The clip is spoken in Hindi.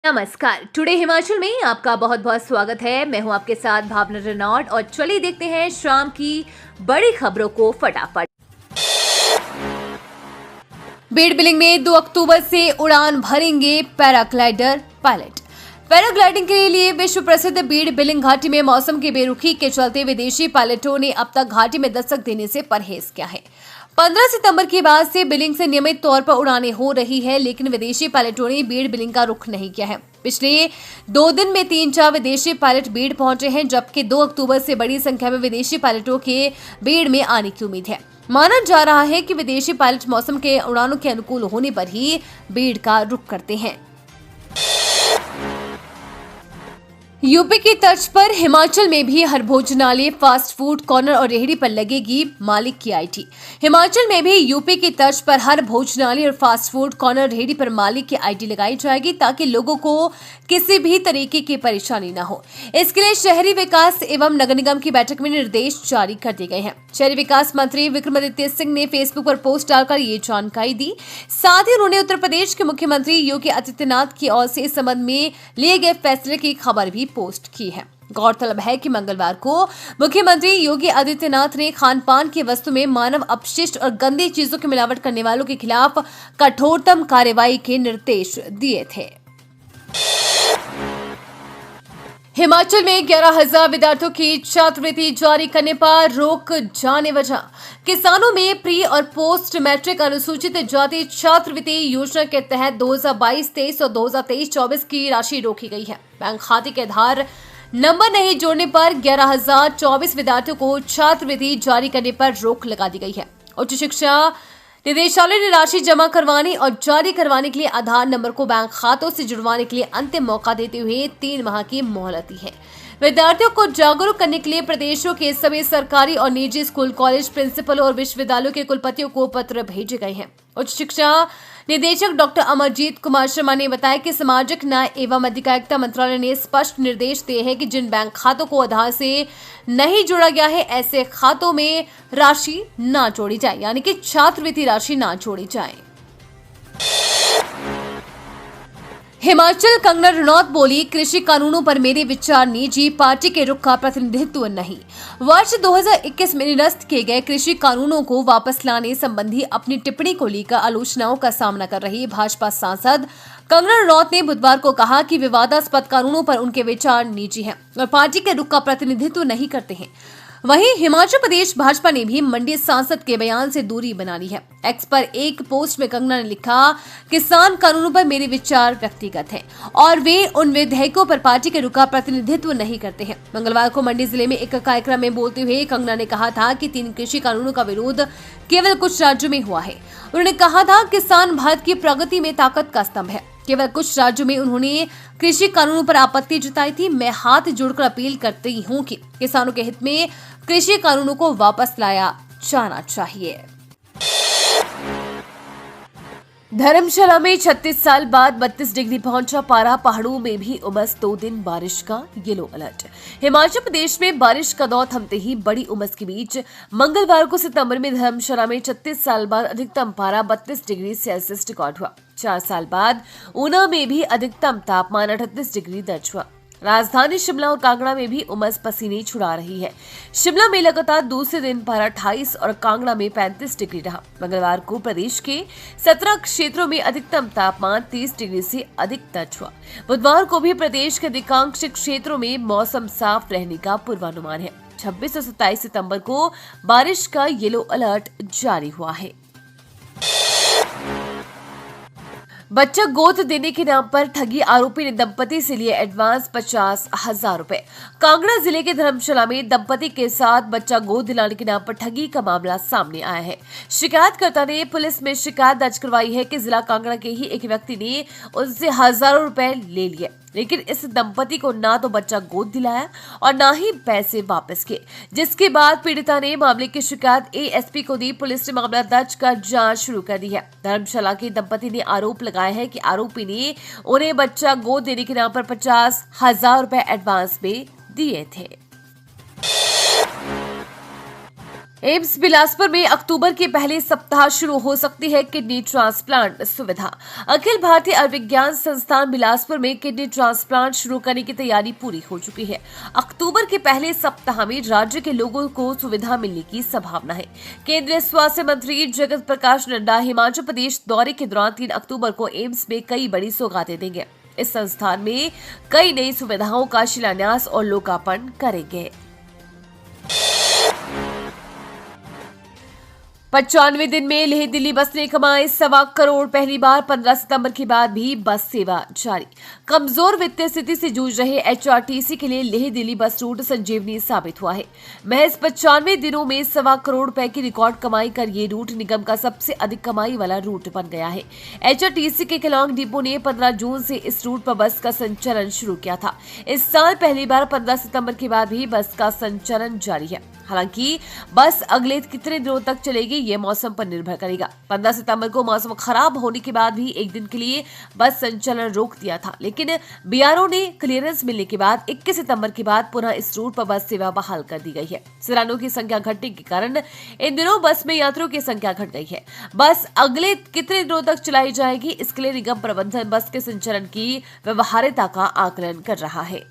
नमस्कार। टुडे हिमाचल में आपका बहुत बहुत स्वागत है। मैं हूं आपके साथ भावना रेनॉल्ड और चलिए देखते हैं शाम की बड़ी खबरों को फटाफट। बीड़ बिलिंग में 2 अक्टूबर से उड़ान भरेंगे पैराग्लाइडर पायलट। पैराग्लाइडिंग के लिए विश्व प्रसिद्ध बीड़ बिलिंग घाटी में मौसम की बेरुखी के चलते विदेशी पायलटों ने अब तक घाटी में दस्तक देने से परहेज किया है। 15 सितंबर के बाद से बिलिंग से नियमित तौर पर उड़ानें हो रही है, लेकिन विदेशी पायलटों ने बीड़ बिलिंग का रुख नहीं किया है। पिछले 2 दिन में 3-4 विदेशी पायलट बीड़ पहुंचे हैं, जबकि 2 अक्टूबर से बड़ी संख्या में विदेशी पायलटों के बीड़ में आने की उम्मीद है। माना जा रहा है कि विदेशी पायलट मौसम के उड़ानों के अनुकूल होने पर ही बीड़ का रुख करते हैं। यूपी की तर्ज पर हिमाचल में भी हर भोजनालय, फास्ट फूड कॉर्नर और रेहड़ी पर लगेगी मालिक की आईडी। हिमाचल में भी यूपी की तर्ज पर हर भोजनालय और फास्ट फूड कॉर्नर रेहड़ी पर मालिक की आईडी लगाई जाएगी, ताकि लोगों को किसी भी तरीके की परेशानी न हो। इसके लिए शहरी विकास एवं नगर निगम की बैठक में निर्देश जारी कर दिए गए हैं। शहरी विकास मंत्री विक्रमादित्य सिंह ने फेसबुक पर पोस्ट डालकर ये जानकारी दी। साथ ही उन्होंने उत्तर प्रदेश के मुख्यमंत्री योगी आदित्यनाथ की ओर से इस संबंध में लिए गए फैसले की खबर भी पोस्ट की है। गौरतलब है कि मंगलवार को मुख्यमंत्री योगी आदित्यनाथ ने खान पान की वस्तु में मानव अपशिष्ट और गंदी चीजों की मिलावट करने वालों के खिलाफ कठोरतम कार्रवाई के निर्देश दिए थे। हिमाचल में 11,000 विद्यार्थियों की छात्रवृत्ति जारी करने पर रोक जाने वजह किसानों में प्री और पोस्ट मैट्रिक अनुसूचित जाति छात्रवृत्ति योजना के तहत 2022-23 और 2023-24 की राशि रोकी गई है। बैंक खाते के आधार नंबर नहीं जोड़ने पर 11,024 विद्यार्थियों को छात्रवृत्ति जारी करने पर रोक लगा दी गई है। उच्च शिक्षा निदेशालय ने राशि जमा करवाने और जारी करवाने के लिए आधार नंबर को बैंक खातों से जुड़वाने के लिए अंतिम मौका देते हुए 3 माह की मोहलत दी है। विद्यार्थियों को जागरूक करने के लिए प्रदेशों के सभी सरकारी और निजी स्कूल, कॉलेज प्रिंसिपलों और विश्वविद्यालयों के कुलपतियों को पत्र भेजे गए हैं। उच्च शिक्षा निदेशक डॉक्टर अमरजीत कुमार शर्मा ने बताया कि सामाजिक न्याय एवं अधिकारिता मंत्रालय ने स्पष्ट निर्देश दिए हैं कि जिन बैंक खातों को आधार से नहीं जोड़ा गया है, ऐसे खातों में राशि ना जोड़ी जाए, यानी कि छात्रवृत्ति राशि ना जोड़ी जाए। हिमाचल कंगना रनौत बोली, कृषि कानूनों पर मेरे विचार निजी, पार्टी के रुख का प्रतिनिधित्व नहीं। वर्ष 2021 में निरस्त किए गए कृषि कानूनों को वापस लाने संबंधी अपनी टिप्पणी को लेकर आलोचनाओं का सामना कर रही भाजपा सांसद कंगना रनौत ने बुधवार को कहा कि विवादास्पद कानूनों पर उनके विचार निजी हैं और पार्टी के रुख का प्रतिनिधित्व नहीं करते हैं। वहीं हिमाचल प्रदेश भाजपा ने भी मंडी सांसद के बयान से दूरी बना ली है। एक्स पर एक पोस्ट में कंगना ने लिखा, किसान कानूनों पर मेरे विचार व्यक्तिगत हैं और वे उन विधेयकों पर पार्टी के रुख का प्रतिनिधित्व नहीं करते हैं। मंगलवार को मंडी जिले में एक कार्यक्रम में बोलते हुए कंगना ने कहा था कि 3 कृषि कानूनों का विरोध केवल कुछ राज्यों में हुआ है। उन्होंने कहा था, किसान भारत की प्रगति में ताकत का स्तंभ है। केवल कुछ राज्यों में उन्होंने कृषि कानूनों पर आपत्ति जताई थी। मैं हाथ जोड़कर अपील करती हूं कि किसानों के हित में कृषि कानूनों को वापस लाया जाना चाहिए। धर्मशाला में 36 साल बाद 32 डिग्री पहुंचा पारा, पहाड़ों में भी उमस, 2 दिन बारिश का येलो अलर्ट। हिमाचल प्रदेश में बारिश का दौर थमते ही बड़ी उमस के बीच मंगलवार को सितंबर में धर्मशाला में 36 साल बाद अधिकतम पारा 32 डिग्री सेल्सियस रिकॉर्ड हुआ। 4 साल बाद ऊना में भी अधिकतम तापमान 38 डिग्री दर्ज हुआ। राजधानी शिमला और कांगड़ा में भी उमस पसीने छुड़ा रही है। शिमला में लगातार दूसरे दिन पारा 28 और कांगड़ा में 35 डिग्री रहा। मंगलवार को प्रदेश के 17 क्षेत्रों में अधिकतम तापमान 30 डिग्री से अधिक दर्ज हुआ। बुधवार को भी प्रदेश के अधिकांश क्षेत्रों में मौसम साफ रहने का पूर्वानुमान है। 26 और 27 सितंबर को बारिश का येलो अलर्ट जारी हुआ है। बच्चा गोद देने के नाम पर ठगी आरोपी ने दंपति से लिए एडवांस 50,000 रुपए। कांगड़ा जिले के धर्मशाला में दंपति के साथ बच्चा गोद दिलाने के नाम पर ठगी का मामला सामने आया है। शिकायतकर्ता ने पुलिस में शिकायत दर्ज करवाई है कि जिला कांगड़ा के ही एक व्यक्ति ने उनसे हजारों रुपए ले लिए, लेकिन इस दंपति को ना तो बच्चा गोद दिलाया और ना ही पैसे वापस किए, जिसके बाद पीड़िता ने मामले की शिकायत एएसपी को दी। पुलिस ने मामला दर्ज कर जांच शुरू कर दी है। धर्मशाला के दंपति ने आरोप लगाया है कि आरोपी ने उन्हें बच्चा गोद देने के नाम पर 50,000 रुपए एडवांस में दिए थे। एम्स बिलासपुर में अक्टूबर के पहले सप्ताह शुरू हो सकती है किडनी ट्रांसप्लांट सुविधा। अखिल भारतीय आयुर्विज्ञान संस्थान बिलासपुर में किडनी ट्रांसप्लांट शुरू करने की तैयारी पूरी हो चुकी है। अक्टूबर के पहले सप्ताह में राज्य के लोगों को सुविधा मिलने की संभावना है। केंद्रीय स्वास्थ्य मंत्री जगत प्रकाश नड्डा हिमाचल प्रदेश दौरे के दौरान 3 अक्टूबर को एम्स में कई बड़ी सौगातें देंगे। इस संस्थान में कई नई सुविधाओं का शिलान्यास और लोकार्पण करेंगे। 95 दिन में लेह दिल्ली बस ने कमाए 1.25 करोड़। पहली बार 15 सितंबर के बाद भी बस सेवा जारी। कमजोर वित्तीय स्थिति से जूझ रहे एचआरटीसी के लिए लेह दिल्ली बस रूट संजीवनी साबित हुआ है। महज 95 दिनों में 1.25 करोड़ रुपए की रिकॉर्ड कमाई कर ये रूट निगम का सबसे अधिक कमाई वाला रूट बन गया है। एचआरटीसी के केलांग डिपो ने 15 जून से इस रूट पर बस का संचालन शुरू किया था। इस साल पहली बार 15 सितंबर के बाद भी बस का संचालन जारी है। हालांकि बस अगले कितने दिनों तक चलेगी ये मौसम पर निर्भर करेगा। 15 सितंबर को मौसम खराब होने के बाद भी एक दिन के लिए बस संचालन रोक दिया था, लेकिन बीआरओ ने क्लियरेंस मिलने के बाद 21 सितंबर के बाद पुनः इस रूट पर बस सेवा बहाल कर दी गई है। सैलानियों की संख्या घटने के कारण इन दिनों बस में यात्रियों की संख्या घट गई है। बस अगले कितने दिनों तक चलाई जाएगी, इसके लिए निगम प्रबंधन बस के संचालन की व्यवहार्यता का आकलन कर रहा है।